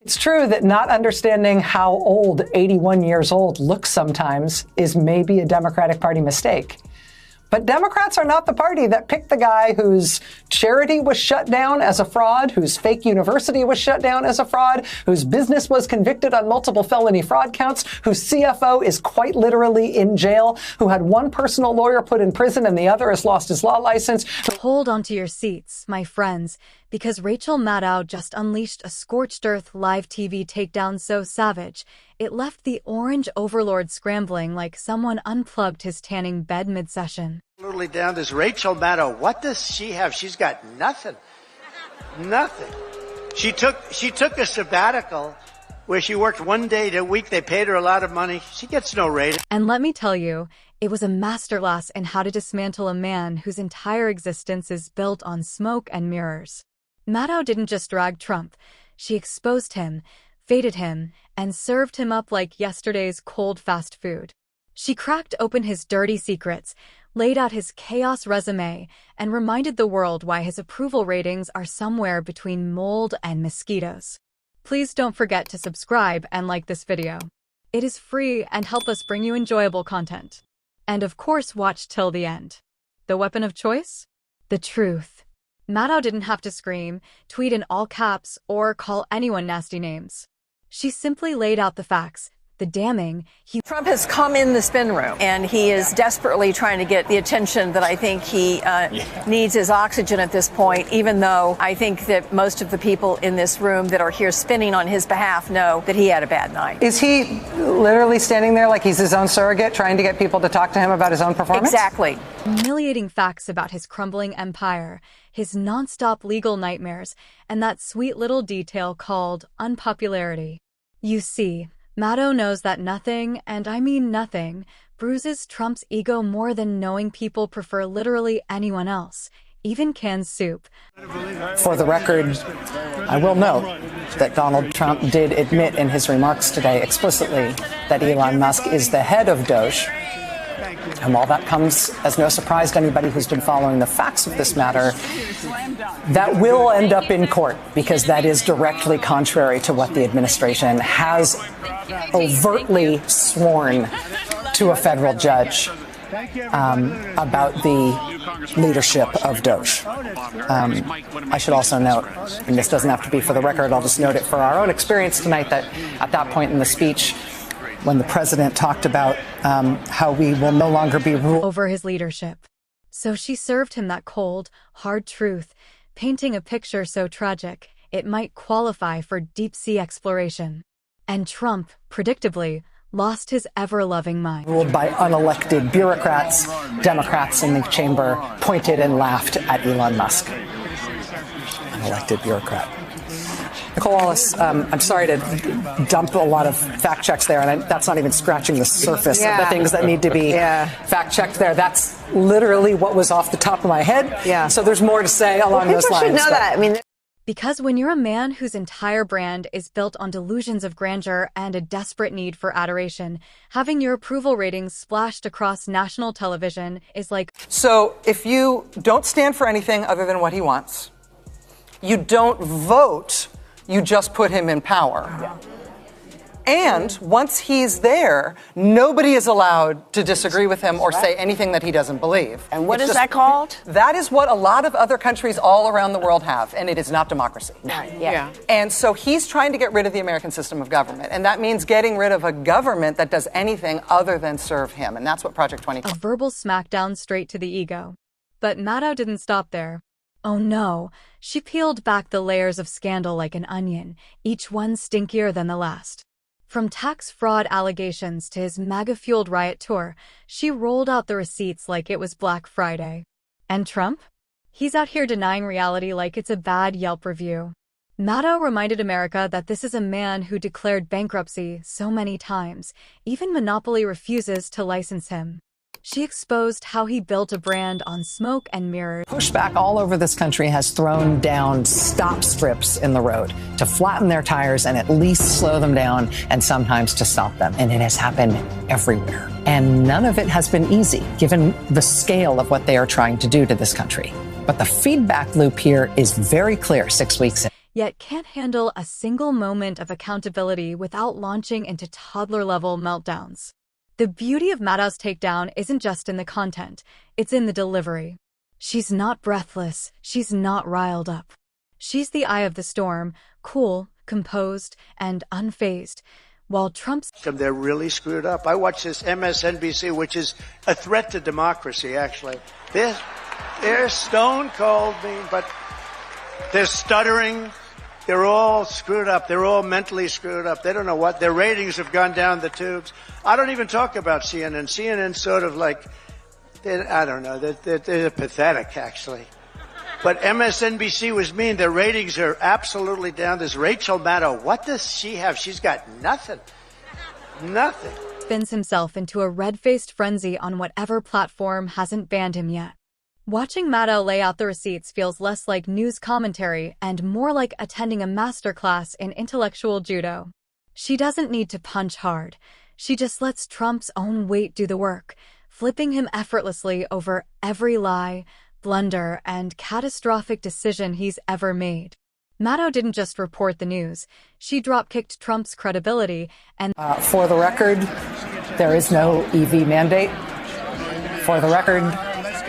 It's true that not understanding how old 81 years old looks sometimes is maybe a Democratic Party mistake. But Democrats are not the party that picked the guy whose charity was shut down as a fraud, whose fake university was shut down as a fraud, whose business was convicted on multiple felony fraud counts, whose CFO is quite literally in jail, who had one personal lawyer put in prison and the other has lost his law license. Hold onto your seats, my friends, because Rachel Maddow just unleashed a scorched earth live TV takedown so savage, it left the orange overlord scrambling like someone unplugged his tanning bed mid-session. Absolutely down. This Rachel Maddow, what does she have? She's got nothing. Nothing. She took a sabbatical where she worked one day a week. They paid her a lot of money. She gets no rating. And let me tell you, it was a masterclass in how to dismantle a man whose entire existence is built on smoke and mirrors. Maddow didn't just drag Trump. She exposed him, feted him, and served him up like yesterday's cold fast food. She cracked open his dirty secrets, laid out his chaos resume, and reminded the world why his approval ratings are somewhere between mold and mosquitoes. Please don't forget to subscribe and like this video. It is free and help us bring you enjoyable content. And of course, watch till the end. The weapon of choice? The truth. Maddow didn't have to scream, tweet in all caps, or call anyone nasty names. She simply laid out the facts, the damning. Trump has come in the spin room, and he is desperately trying to get the attention that I think he needs as oxygen at this point, even though I think that most of the people in this room that are here spinning on his behalf know that he had a bad night. Is he literally standing there like he's his own surrogate, trying to get people to talk to him about his own performance? Exactly. Humiliating facts about his crumbling empire, his nonstop legal nightmares, and that sweet little detail called unpopularity. You see, Maddow knows that nothing, and I mean nothing, bruises Trump's ego more than knowing people prefer literally anyone else, even canned soup. For the record, I will note that Donald Trump did admit in his remarks today explicitly that Elon Musk is the head of Doge. And while that comes as no surprise to anybody who's been following the facts of this matter, that will end up in court because that is directly contrary to what the administration has overtly sworn to a federal judge about the leadership of Doge. I should also note, and this doesn't have to be for the record, I'll just note it for our own experience tonight, that at that point in the speech, when the president talked about how we will no longer be ruled over his leadership. So she served him that cold, hard truth, painting a picture so tragic it might qualify for deep-sea exploration. And Trump, predictably, lost his ever-loving mind. Ruled by unelected bureaucrats, Democrats in the chamber pointed and laughed at Elon Musk. Unelected bureaucrat. Nicole Wallace, I'm sorry to dump a lot of fact checks there, and that's not even scratching the surface of the things that need to be fact checked there. That's literally what was off the top of my head. Yeah. So there's more to say along those lines. People should know that. I mean, because when you're a man whose entire brand is built on delusions of grandeur and a desperate need for adoration, having your approval ratings splashed across national television is like... So if you don't stand for anything other than what he wants, you don't vote, you just put him in power. Yeah. And once he's there, nobody is allowed to disagree with him or say anything that he doesn't believe. And what is that called? That is what a lot of other countries all around the world have, and it is not democracy. Yeah. And so he's trying to get rid of the American system of government, and that means getting rid of a government that does anything other than serve him, and that's what Project 20... A verbal smackdown straight to the ego. But Maddow didn't stop there. Oh no, she peeled back the layers of scandal like an onion, each one stinkier than the last. From tax fraud allegations to his MAGA-fueled riot tour, she rolled out the receipts like it was Black Friday. And Trump? He's out here denying reality like it's a bad Yelp review. Maddow reminded America that this is a man who declared bankruptcy so many times, even Monopoly refuses to license him. She exposed how he built a brand on smoke and mirrors. Pushback all over this country has thrown down stop strips in the road to flatten their tires and at least slow them down and sometimes to stop them. And it has happened everywhere. And none of it has been easy, given the scale of what they are trying to do to this country. But the feedback loop here is very clear 6 weeks in. yet can't handle a single moment of accountability without launching into toddler-level meltdowns. The beauty of Maddow's takedown isn't just in the content, it's in the delivery. She's not breathless, she's not riled up. She's the eye of the storm, cool, composed, and unfazed, while Trump's... They're really screwed up. I watch this MSNBC, which is a threat to democracy, actually. They're stone cold mean, but they're stuttering. They're all screwed up. They're all mentally screwed up. They don't know what. Their ratings have gone down the tubes. I don't even talk about CNN. CNN's sort of like, I don't know, they're pathetic, actually. But MSNBC was mean. Their ratings are absolutely down. There's Rachel Maddow. What does she have? She's got nothing. Nothing. Spins himself into a red-faced frenzy on whatever platform hasn't banned him yet. Watching Maddow lay out the receipts feels less like news commentary and more like attending a masterclass in intellectual judo. She doesn't need to punch hard. She just lets Trump's own weight do the work, flipping him effortlessly over every lie, blunder, and catastrophic decision he's ever made. Maddow didn't just report the news. She drop-kicked Trump's credibility and... For the record, there is no EV mandate. For the record,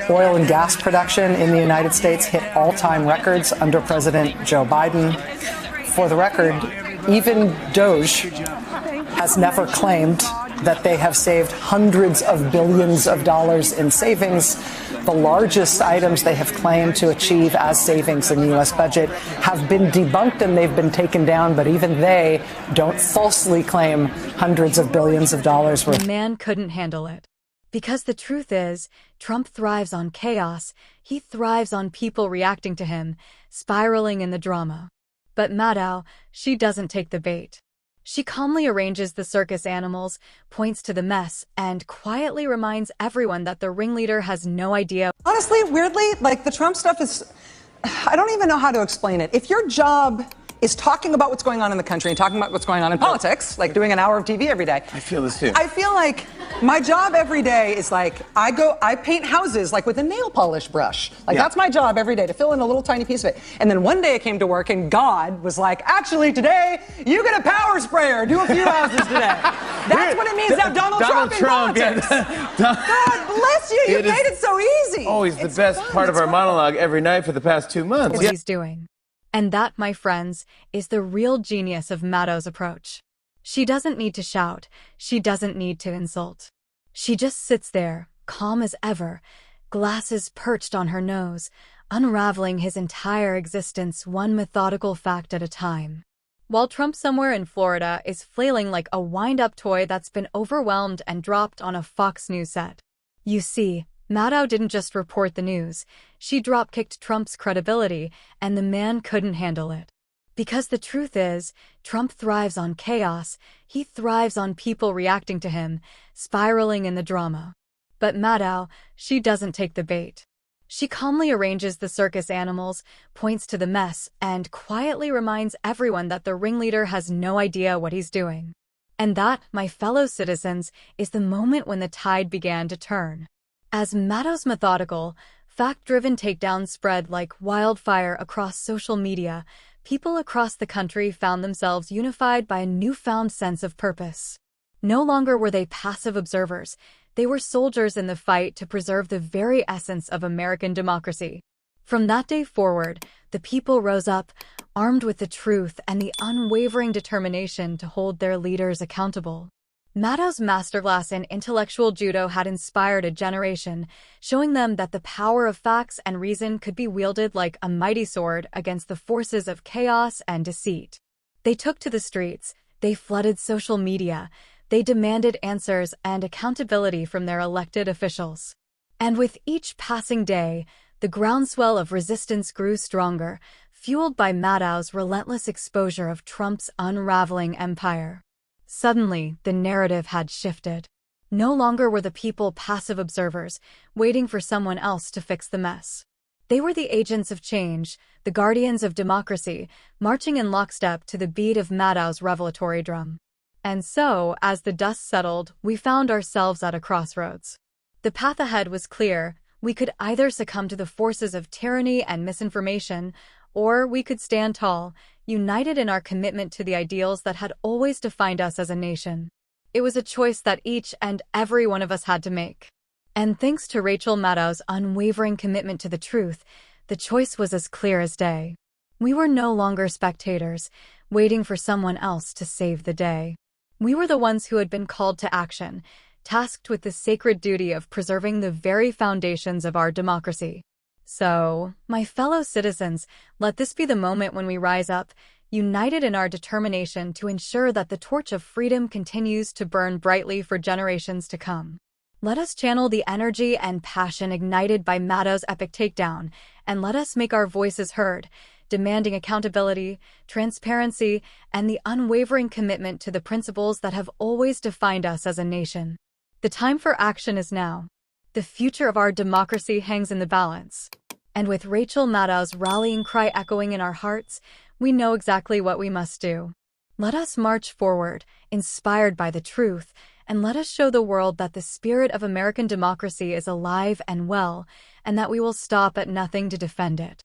oil and gas production in the United States hit all-time records under President Joe Biden. For the record, even Doge has never claimed that they have saved hundreds of billions of dollars in savings. The largest items they have claimed to achieve as savings in the U.S. budget have been debunked and they've been taken down, but even they don't falsely claim hundreds of billions of dollars worth. The man couldn't handle it. Because the truth is, Trump thrives on chaos. He thrives on people reacting to him, spiraling in the drama. But Maddow, she doesn't take the bait. She calmly arranges the circus animals, points to the mess, and quietly reminds everyone that the ringleader has no idea. Honestly, weirdly, like the Trump stuff is, I don't even know how to explain it. If your job is talking about what's going on in the country and talking about what's going on in politics, like doing an hour of TV every day. I feel this too. I feel like my job every day is like, I paint houses like with a nail polish brush. Like that's my job every day, to fill in a little tiny piece of it. And then one day I came to work and God was like, actually today, you get a power sprayer, do a few houses today. That's what it means to have Donald Trump in politics. God bless you, you made it so easy. Always the best part of our monologue every night for the past 2 months. What he's doing. And that, my friends, is the real genius of Maddow's approach. She doesn't need to shout. She doesn't need to insult. She just sits there, calm as ever, glasses perched on her nose, unraveling his entire existence one methodical fact at a time. While Trump somewhere in Florida is flailing like a wind-up toy that's been overwhelmed and dropped on a Fox News set. You see, Maddow didn't just report the news. She drop-kicked Trump's credibility, and the man couldn't handle it. Because the truth is, Trump thrives on chaos. He thrives on people reacting to him, spiraling in the drama. But Maddow, she doesn't take the bait. She calmly arranges the circus animals, points to the mess, and quietly reminds everyone that the ringleader has no idea what he's doing. And that, my fellow citizens, is the moment when the tide began to turn. As Maddow's methodical, fact-driven takedowns spread like wildfire across social media, people across the country found themselves unified by a newfound sense of purpose. No longer were they passive observers, they were soldiers in the fight to preserve the very essence of American democracy. From that day forward, the people rose up, armed with the truth and the unwavering determination to hold their leaders accountable. Maddow's masterclass in intellectual judo had inspired a generation, showing them that the power of facts and reason could be wielded like a mighty sword against the forces of chaos and deceit. They took to the streets, they flooded social media, they demanded answers and accountability from their elected officials. And with each passing day, the groundswell of resistance grew stronger, fueled by Maddow's relentless exposure of Trump's unraveling empire. Suddenly, the narrative had shifted. No longer were the people passive observers, waiting for someone else to fix the mess. They were the agents of change, the guardians of democracy, marching in lockstep to the beat of Maddow's revelatory drum. And so, as the dust settled, we found ourselves at a crossroads. The path ahead was clear. We could either succumb to the forces of tyranny and misinformation, or we could stand tall, united in our commitment to the ideals that had always defined us as a nation. It was a choice that each and every one of us had to make. And thanks to Rachel Maddow's unwavering commitment to the truth, the choice was as clear as day. We were no longer spectators, waiting for someone else to save the day. We were the ones who had been called to action, tasked with the sacred duty of preserving the very foundations of our democracy. So, my fellow citizens, let this be the moment when we rise up, united in our determination to ensure that the torch of freedom continues to burn brightly for generations to come. Let us channel the energy and passion ignited by Maddow's epic takedown, and let us make our voices heard, demanding accountability, transparency, and the unwavering commitment to the principles that have always defined us as a nation. The time for action is now. The future of our democracy hangs in the balance. And with Rachel Maddow's rallying cry echoing in our hearts, we know exactly what we must do. Let us march forward, inspired by the truth, and let us show the world that the spirit of American democracy is alive and well, and that we will stop at nothing to defend it.